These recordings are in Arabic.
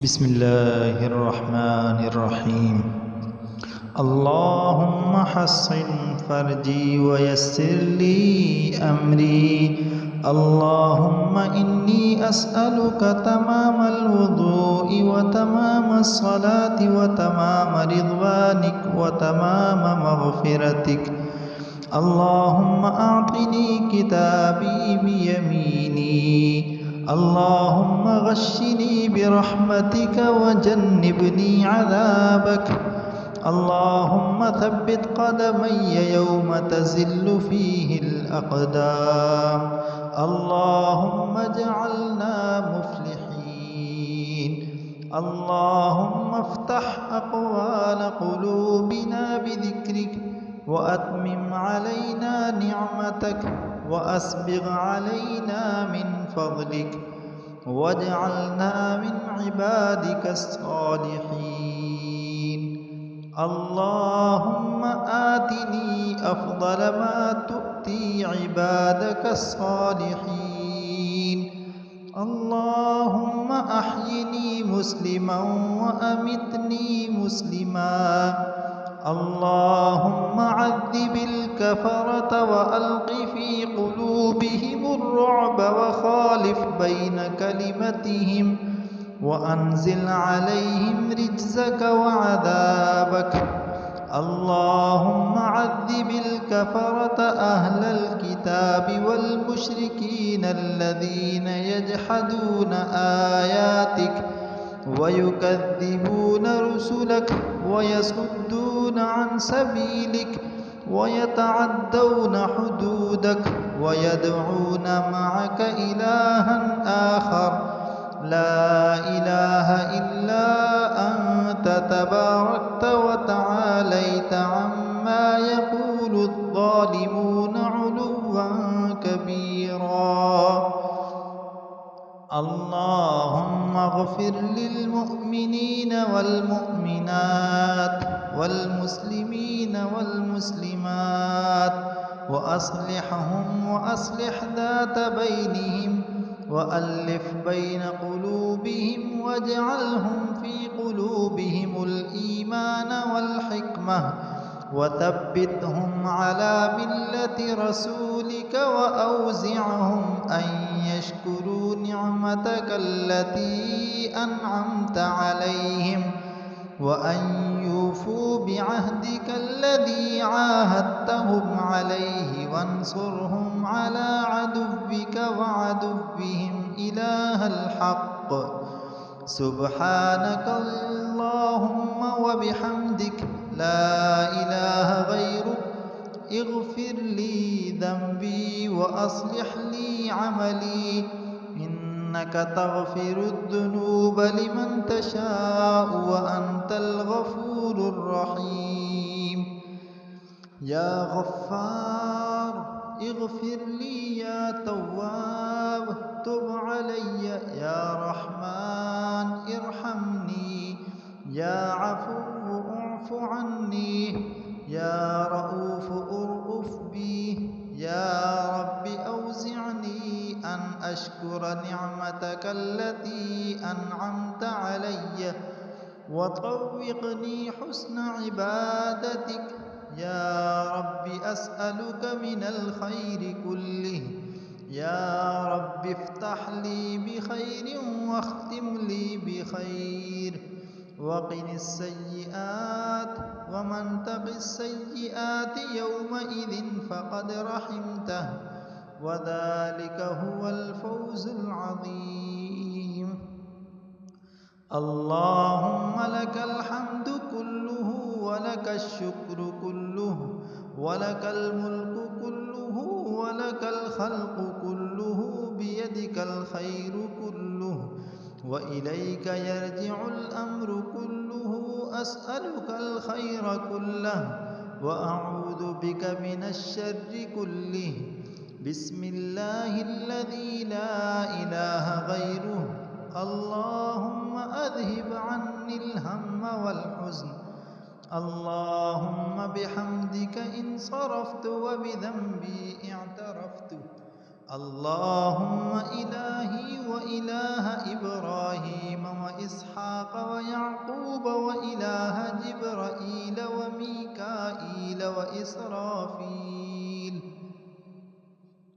بسم الله الرحمن الرحيم. اللهم حصن فرجي ويسر لي أمري. اللهم إني أسألك تمام الوضوء وتمام الصلاة وتمام رضوانك وتمام مغفرتك. اللهم أعطني كتابي بيميني. اللهم غشني برحمتك وجنبني عذابك. اللهم ثبت قدمي يوم تزل فيه الأقدام. اللهم اجعلنا مفلحين. اللهم افتح أقوال قلوبنا بذكرك وأتمم علينا نعمتك وأسبغ علينا من فضلك واجعلنا من عبادك الصالحين. اللهم آتني أفضل ما تؤتي عبادك الصالحين. اللهم أحيني مسلما وأمتني مسلما. اللهم عذب الكفرة وألق في قلوبهم الرعب وخالف بين كلمتهم وأنزل عليهم رجزك وعذابك. اللهم عذب الكفرة أهل الكتاب والمشركين الذين يجحدون آياتك ويكذبون رسلك ويصدون عن سبيلك ويتعدون حدودك ويدعون معك إلها آخر لا إله إلا أنت تباركت وتعاليت عما يقول الظالمون علوا كبيرا. اللهم اغفر للمؤمنين والمؤمنات والمسلمين والمسلمات وأصلحهم وأصلح ذات بينهم وألف بين قلوبهم واجعلهم في قلوبهم الإيمان والحكمة وثبتهم على ملة رسولك وأوزعهم أن يشكروا نعمتك التي أنعمت عليهم وأن يوفوا بعهدك الذي عاهدتهم عليه وانصرهم على عدوك وعدوهم إله الحق. سبحانك اللهم وبحمدك لا إله غيرك. اغفر لي ذنبي وأصلح لي عملي إنك تغفر الذنوب لمن تشاء وأنت الغفور الرحيم. يا غفار اغفر لي. يا تواب تب علي. يا رحمن ارحمني. يا عفو اعف عني. يا رؤوف ارؤف بي. يا رب أوزعني أن أشكر نعمتك التي أنعمت علي وطوقني حسن عبادتك. يا رب أسألك من الخير كله. يا رب افتح لي بخير واختم لي بخير وقن السيئات ومن تق السيئات يومئذ فقد رحمته وذلك هو الفوز العظيم. اللهم لك الحمد كله ولك الشكر كله ولك الملك كله ولك الخلق كله بيدك الخير كله وإليك يرجع الأمر كله. أسألك الخير كله وأعوذ بك من الشر كله. بسم الله الذي لا إله غيره. اللهم أذهب عني الهم والحزن. اللهم بحمدك إن صرفت وبذنبي اعترفت. اللهم إلهي وإله إبراهيم وإسحاق ويعقوب وإله جبرائيل وميكائيل وإسرافيل،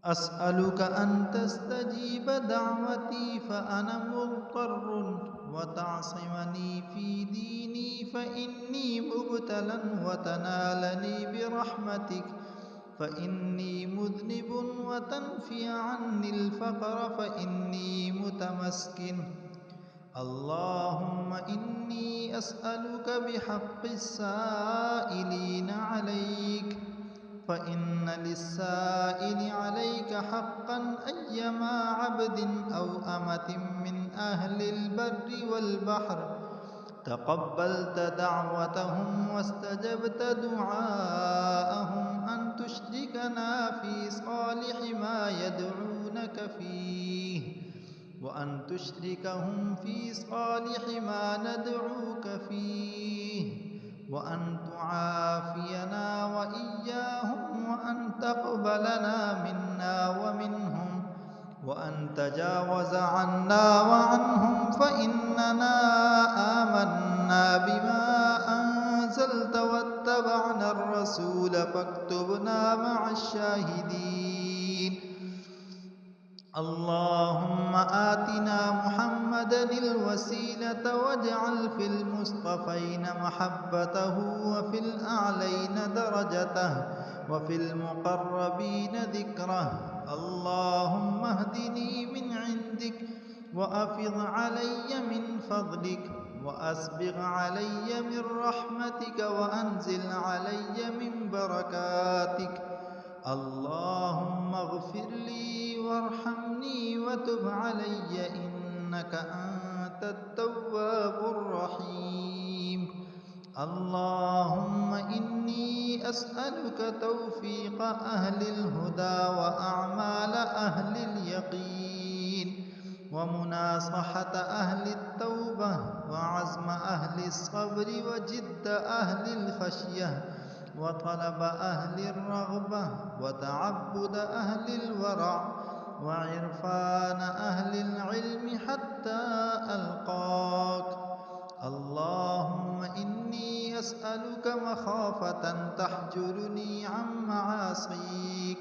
أسألك أن تستجيب دعوتي فأنا مضطر وتعصمني في ديني فإني مبتلى وتنالني برحمتك فإني مذنب وتنفي عني الفقر فإني متمسكن. اللهم إني أسألك بحق السائلين عليك، فإن للسائل عليك حقا أيما عبد أو أمة من أهل البر والبحر، تقبلت دعوتهم واستجبت دعاءهم أن تشركنا في صالح ما يدعونك فيه، وأن تشركهم في صالح ما ندعوك فيه، وأن تعافينا وإياهم، وأن تقبلنا منا ومنهم، وأن تجاوز عنا وعنهم، فإننا آمنا بما أنزلت واتبعنا الرسول فاكتبنا مع الشاهدين. اللهم آتنا محمدا الوسيلة واجعل في المصطفين محبته وفي الأعلين درجته وفي المقربين ذكره. اللهم اهدني من عندك وأفض علي من فضلك وأسبغ علي من رحمتك وأنزل علي من بركاتك. اللهم اغفر لي وارحمني وتب علي إنك أنت التواب الرحيم. اللهم إني أسألك توفيق أهل الهدى وأعمال أهل اليقين ومناصحة أهل التوبة وعزم أهل الصبر وجد أهل الخشية وطلب أهل الرغبة وتعبد أهل الورع وعرفان أهل العلم حتى ألقاك. اللهم إني أسألك مخافة تحجرني عن معاصيك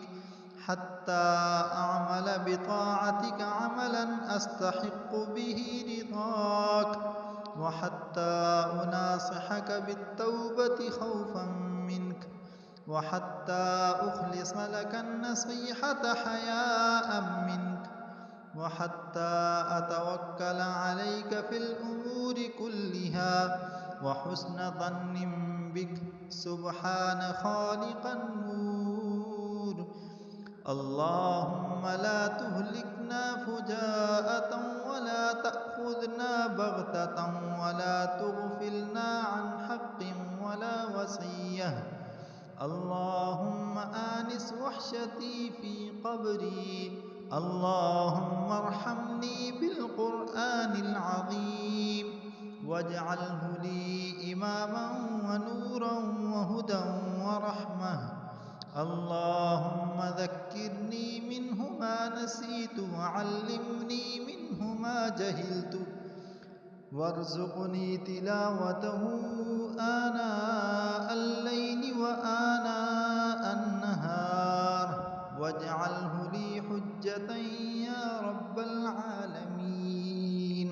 حتى أعمل بطاعتك عملا أستحق به رضاك، وحتى أناصحك بالتوبة خوفا منك، وحتى أخلص لك النصيحة حياء منك، وحتى أتوكل عليك في الأمور كلها وحسن ظن بك سبحان خالق النور. اللهم لا تهلكنا فجاءة ولا تأخذنا بغتة ولا تغفلنا عن حق ولا وصية. اللهم آنس وحشتي في قبري. اللهم ارحمني بالقرآن العظيم واجعله لي إماما ونورا وهدى ورحمة. اللهم ذكرني منه ما نسيت وعلمني منه ما جهلت، وارزقني تلاوته آناء الليل وآناء النهار واجعله لي حجة يا رب العالمين.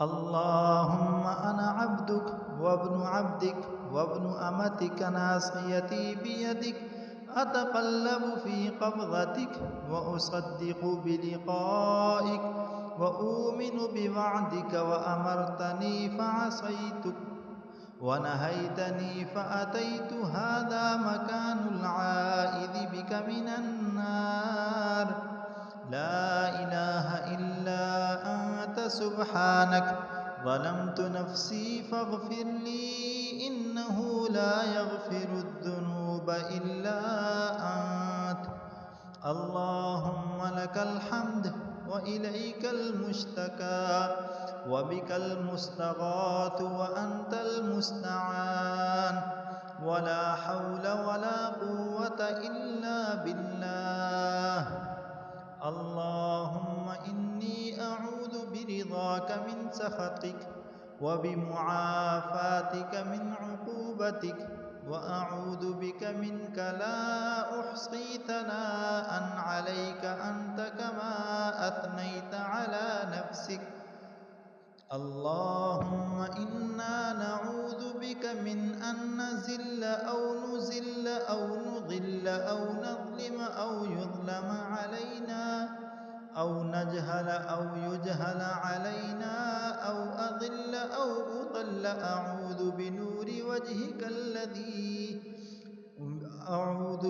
اللهم أنا عبدك وابن عبدك وابن أمتك ناصيتي بيدك، أتقلب في قبضتك وأصدق بلقائك وأؤمن بوعدك، وأمرتني فعصيتك ونهيتني فأتيت، هذا مكان العائذ بك من النار. لا إله إلا أنت سبحانك ظلمت نفسي فاغفر لي إنه لا يغفر الذنوب إلا أنت. اللهم لك الحمد وإليك المشتكى وبك المستغاث وأنت المستعان، ولا حول ولا قوة إلا بالله. اللهم إني أعوذ برضاك من سخطك وبمعافاتك من عقوبتك وأعوذ بك منك لا أحصي ثناء عليك أنت كما أثنيت على نفسك اللهم إنا نعوذ بك من أن نزل أو نزل أو نضل أو نظلم أو يظلم علينا أو نجهل أو يجهل علينا أو أضل أو أضل أعوذ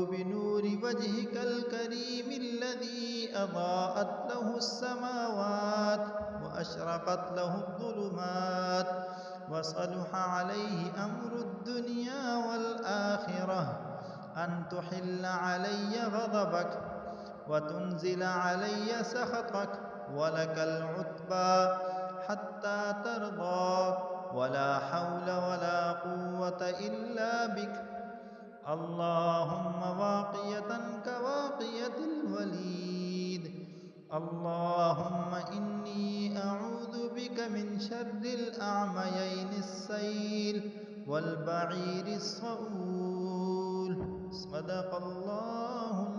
بنور وجهك الكريم الذي أضاءت له السماوات وأشرقت له الظلمات وصلح عليه أمر الدنيا والآخرة أن تحل علي غضبك وتنزل علي سخطك ولك العتبى حتى ترضى ولا حول ولا قوة إلا بك اللهم واقية كواقية الوليد اللهم إني أعوذ بك من شر الأعميين السيل والبعير الصؤول صدق الله